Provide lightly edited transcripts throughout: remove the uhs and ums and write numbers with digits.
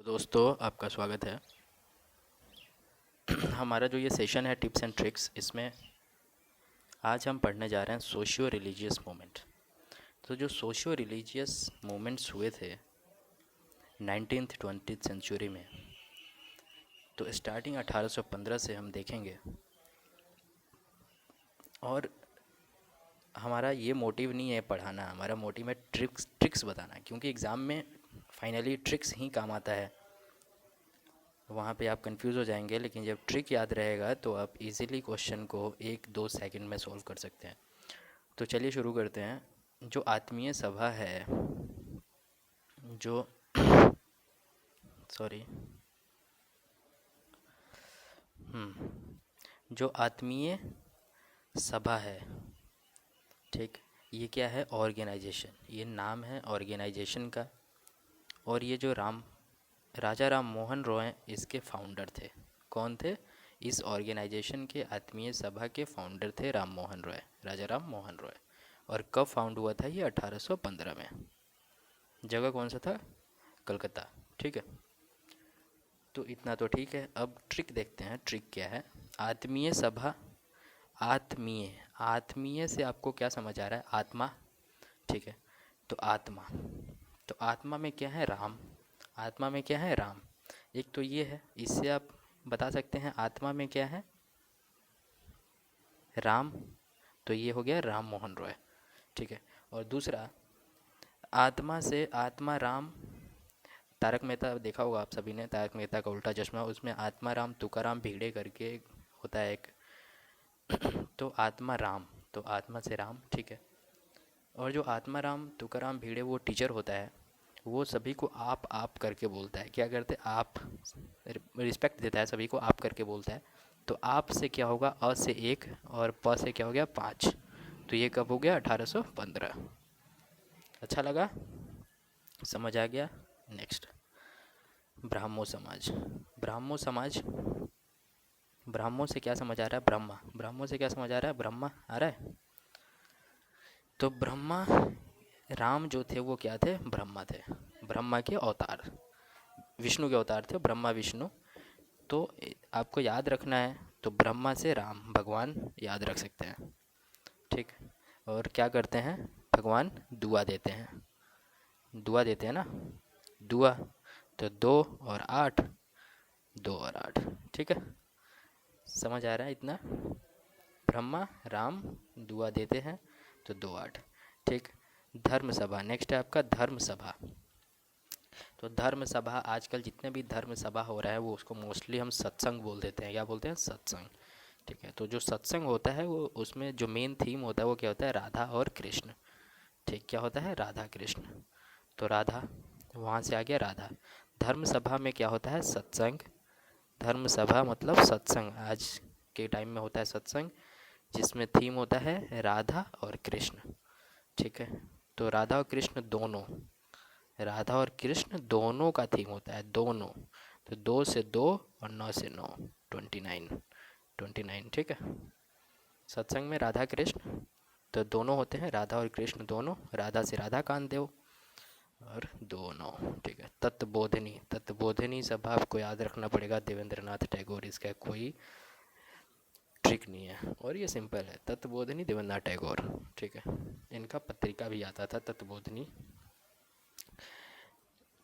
दोस्तों, आपका स्वागत है। हमारा जो ये सेशन है टिप्स एंड ट्रिक्स, इसमें आज हम पढ़ने जा रहे हैं सोशियो रिलीजियस मूवमेंट। तो जो सोशियो रिलीजियस मूवमेंट्स हुए थे 19th-20th सेंचुरी में, तो स्टार्टिंग 1815 से हम देखेंगे। और हमारा ये मोटिव नहीं है पढ़ाना, हमारा मोटिव है ट्रिक्स बताना, क्योंकि एग्ज़ाम में फाइनली ट्रिक्स ही काम आता है। वहाँ पे आप कंफ्यूज हो जाएंगे, लेकिन जब ट्रिक याद रहेगा तो आप इजीली क्वेश्चन को 1-2 सेकंड में सॉल्व कर सकते हैं। तो चलिए शुरू करते हैं। जो आत्मीय सभा है, जो सॉरी जो आत्मीय सभा है, ठीक, ये क्या है? ऑर्गेनाइजेशन, ये नाम है ऑर्गेनाइजेशन का। और ये जो राजा राम मोहन रॉय इसके फाउंडर थे। कौन थे? इस ऑर्गेनाइजेशन के आत्मीय सभा के फाउंडर थे राम मोहन रॉय, राजा राम मोहन रॉय। और कब फाउंड हुआ था? ये 1815 में। जगह कौन सा था? कलकत्ता। ठीक है, तो इतना तो ठीक है। अब ट्रिक देखते हैं। ट्रिक क्या है? आत्मीय सभा, आत्मीय से आपको क्या समझ आ रहा है? आत्मा, ठीक है। तो आत्मा में क्या है? राम। आत्मा में क्या है? राम। एक तो ये है, इससे आप बता सकते हैं आत्मा में क्या है? राम। तो ये हो गया राम मोहन रॉय, ठीक है। और दूसरा, आत्मा से आत्मा राम, तारक मेहता देखा होगा आप सभी ने, तारक मेहता का उल्टा चश्मा, उसमें आत्मा राम तुकाराम भिड़े करके होता है एक। तो आत्मा राम, तो आत्मा से राम, ठीक है। और जो आत्मा राम तुकाराम भिड़े वो टीचर होता है, वो सभी को आप करके बोलता है। क्या करते? आप, रिस्पेक्ट देता है, सभी को आप करके बोलता है। तो आप से क्या होगा? अ से 1 और प से क्या हो गया? 5। तो ये कब हो गया? 1815। अच्छा लगा? समझ आ गया? नेक्स्ट, ब्राह्मो समाज। ब्राह्मो से क्या समझ आ रहा है? ब्रह्मा। ब्राह्मो से क्या समझ आ रहा है? ब्रह्मा आ रहा है। तो ब्रह्मा, राम जो थे वो क्या थे? ब्रह्मा थे, ब्रह्मा के अवतार, विष्णु के अवतार थे, ब्रह्मा विष्णु। तो आपको याद रखना है, तो ब्रह्मा से राम भगवान याद रख सकते हैं, ठीक। और क्या करते हैं? भगवान दुआ देते हैं, ना, दुआ। तो 2 और 8, 2 और 8, ठीक है। समझ आ रहा है इतना? ब्रह्मा राम दुआ देते हैं, तो 2 8, ठीक। धर्म सभा, नेक्स्ट है आपका धर्म सभा। तो धर्म सभा, आजकल जितने भी धर्म सभा हो रहा है वो उसको मोस्टली हम सत्संग बोल देते हैं। क्या बोलते हैं? सत्संग, ठीक है। तो जो सत्संग होता है वो, उसमें जो मेन थीम होता है वो क्या होता है? राधा और कृष्ण, ठीक। क्या होता है? राधा कृष्ण। तो राधा, वहाँ से आ गया राधा। धर्म सभा में क्या होता है? सत्संग। धर्म सभा मतलब सत्संग, आज के टाइम में होता है सत्संग, जिसमें थीम होता है राधा और कृष्ण, ठीक है। तो राधा और कृष्ण दोनों, राधा और कृष्ण दोनों का थीम होता है, दोनों। तो 2 से 2 और 9 से 9, 29, ठीक है। सत्संग में राधा कृष्ण तो दोनों होते हैं, राधा और कृष्ण दोनों। राधा से राधा कांत देव और दोनों, ठीक है। तत्वबोधिनी सभा आपको याद रखना पड़ेगा, देवेंद्रनाथ टैगोर, इसका कोई ट्रिक नहीं है और ये सिंपल है। तत्वबोधिनी देवेंद्रनाथ टैगोर, ठीक है। इनका पत्रिका भी आता था तत्वबोधिनी,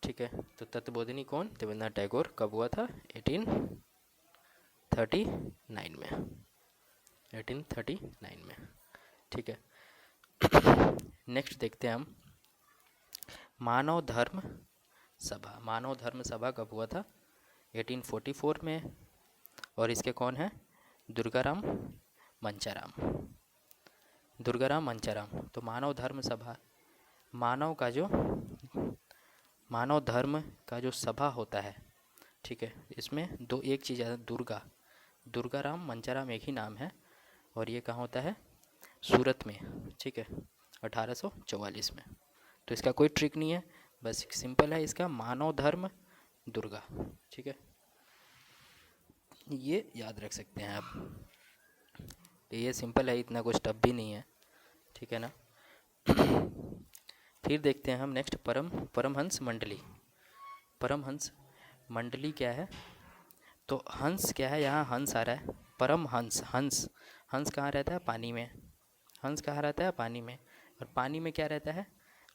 ठीक है। तो तत्वबोधिनी कौन? देवेंद्रनाथ टैगोर। कब हुआ था? 1839 में, 1839 में, ठीक है। नेक्स्ट देखते हैं हम मानव धर्म सभा। मानव धर्म सभा कब हुआ था? 1844 में। और इसके कौन है? दुर्गाराम मंचाराम, तो मानव धर्म सभा, मानव धर्म का जो सभा होता है, ठीक है। इसमें दो एक चीज़ है, दुर्गाराम मंचाराम एक ही नाम है, और ये कहाँ होता है? सूरत में, ठीक है, 1844 में। तो इसका कोई ट्रिक नहीं है, बस सिंपल है इसका, मानव धर्म दुर्गा, ठीक है। ये याद रख सकते हैं आप, ये सिंपल है, इतना कुछ टफ भी नहीं है, ठीक है ना। फिर देखते हैं हम नेक्स्ट परमहंस मंडली। परमहंस मंडली क्या है? तो हंस क्या है? यहाँ हंस आ रहा है, परम हंस। हंस, हंस कहाँ रहता है? पानी में। हंस कहाँ रहता है? पानी में। और पानी में क्या रहता है?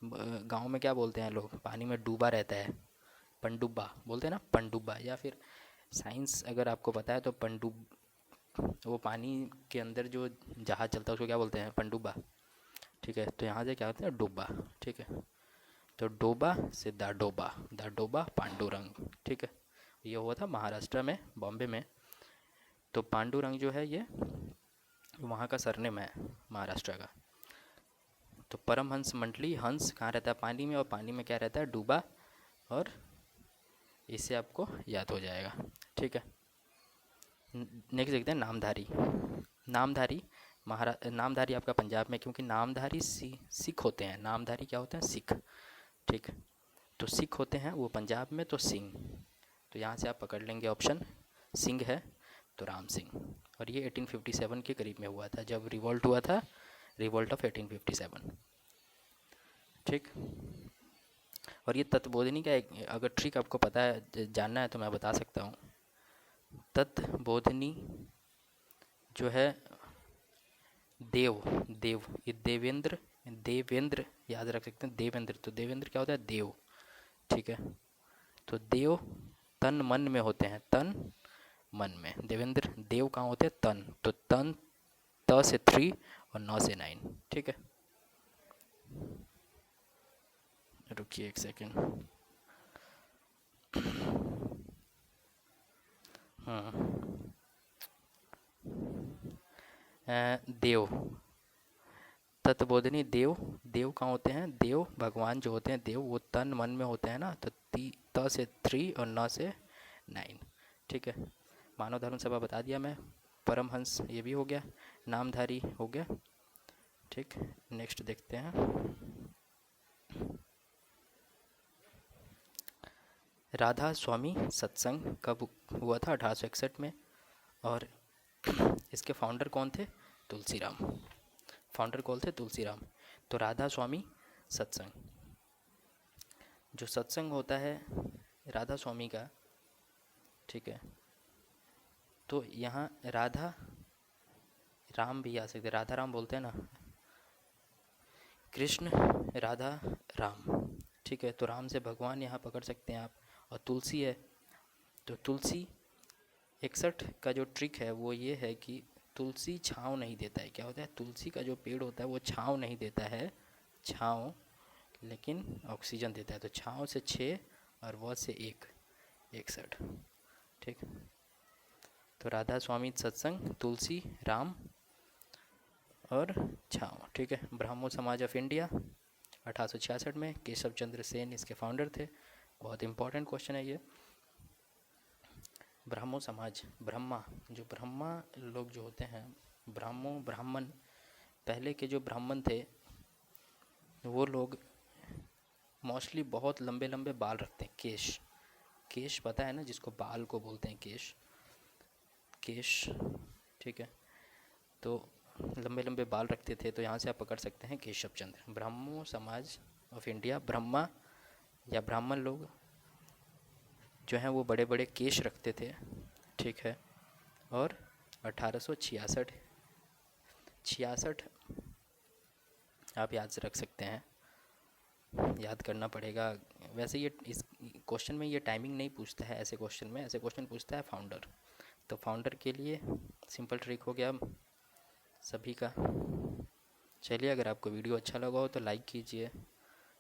गांव में क्या बोलते हैं लोग? पानी में डूबा रहता है, पनडुब्बा बोलते हैं ना, पनडुब्बा। या फिर साइंस अगर आपको पता है तो पनडुब, वो पानी के अंदर जो जहाज चलता है उसको क्या बोलते हैं? पनडुब्बा। ठीक है, तो यहाँ से क्या होता है? डुब्बा। ठीक है, तो डोबा से दाडोबा, दाडोबा पांडुरंग। ठीक है, ये हुआ था महाराष्ट्र में, बॉम्बे में। तो पांडुरंग जो है ये वहाँ का सरनेम है महाराष्ट्र का। तो परमहंस मंडली, हंस कहाँ रहता है? पानी में। और पानी में क्या रहता है? डूबा। और इससे आपको याद हो जाएगा। ठीक है, नेक्स्ट देखते हैं नामधारी। नामधारी नामधारी आपका पंजाब में, क्योंकि नामधारी सिख होते हैं। नामधारी क्या होते हैं? सिख। ठीक है, तो सिख होते हैं वो पंजाब में, तो सिंह। तो यहाँ से आप पकड़ लेंगे ऑप्शन, सिंह है तो राम सिंह। और ये 1857 के करीब में हुआ था, जब रिवॉल्ट हुआ था, रिवॉल्ट ऑफ 1857। ठीक, और ये तत्बोधिनी का एक अगर ट्रिक आपको पता है, जानना है तो मैं बता सकता हूँ। तत्बोधिनी जो है देव, देव, ये देवेंद्र, देवेंद्र याद रख सकते हैं, देवेंद्र। तो देवेंद्र क्या होता है? देव। ठीक है, तो देव तन मन में होते हैं, तन मन में। देवेंद्र देव कहाँ होते हैं? तन। तो तन, त से 3 और 9 से 9। ठीक है, रुकिए एक सेकेंड। देव, तत्बोधिनी देव। देव कहाँ होते हैं? देव भगवान जो होते हैं, देव, वो तन मन में होते हैं ना। तो त से 3 और 9 से 9। ठीक है, मानव धर्म सभा बता दिया मैं। परमहंस ये भी हो गया, नामधारी हो गया। ठीक, नेक्स्ट देखते हैं। राधा स्वामी सत्संग कब हुआ था? 1861 में। और इसके फाउंडर कौन थे? तुलसीराम। फाउंडर कौन थे? तुलसीराम। तो राधा स्वामी सत्संग, जो सत्संग होता है राधा स्वामी का, ठीक है, तो यहाँ राधा राम भी आ सकते, राधा राम बोलते हैं ना, कृष्ण राधा राम। ठीक है, तो राम से भगवान यहाँ पकड़ सकते हैं आप। और तुलसी है, तो तुलसी 61 का जो ट्रिक है वो ये है कि तुलसी छाँव नहीं देता है। क्या होता है? तुलसी का जो पेड़ होता है वो छाँव नहीं देता है, छाँव, लेकिन ऑक्सीजन देता है। तो छाँव से 6 और वो से 1, 61। ठीक, तो राधा स्वामी सत्संग, तुलसी, राम और छाँव। ठीक है, ब्राह्मो समाज ऑफ इंडिया 1866 में, केशव चंद्र सेन इसके फाउंडर थे। बहुत इंपॉर्टेंट क्वेश्चन है ये। ब्राह्मो समाज, ब्रह्मा, जो ब्रह्मा लोग जो होते हैं, ब्राह्मो ब्राह्मण, पहले के जो ब्राह्मण थे वो लोग मोस्टली बहुत लंबे लंबे बाल रखते हैं, केश। केश पता है ना, जिसको बाल को बोलते हैं केश, केश। ठीक है, तो लंबे लंबे बाल रखते थे। तो यहाँ से आप पकड़ सकते हैं केशव चंद्र। ब्राह्मो समाज ऑफ इंडिया, ब्रह्मा या ब्राह्मण लोग जो हैं वो बड़े बड़े केश रखते थे। ठीक है, और 1866 आप याद से रख सकते हैं, याद करना पड़ेगा। वैसे ये इस क्वेश्चन में ये टाइमिंग नहीं पूछता है, ऐसे क्वेश्चन में, ऐसे क्वेश्चन पूछता है फाउंडर। तो फाउंडर के लिए सिंपल ट्रिक हो गया सभी का। चलिए, अगर आपको वीडियो अच्छा लगा हो तो लाइक कीजिए,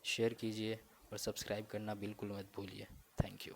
शेयर कीजिए और सब्सक्राइब करना बिल्कुल मत भूलिए। Thank you.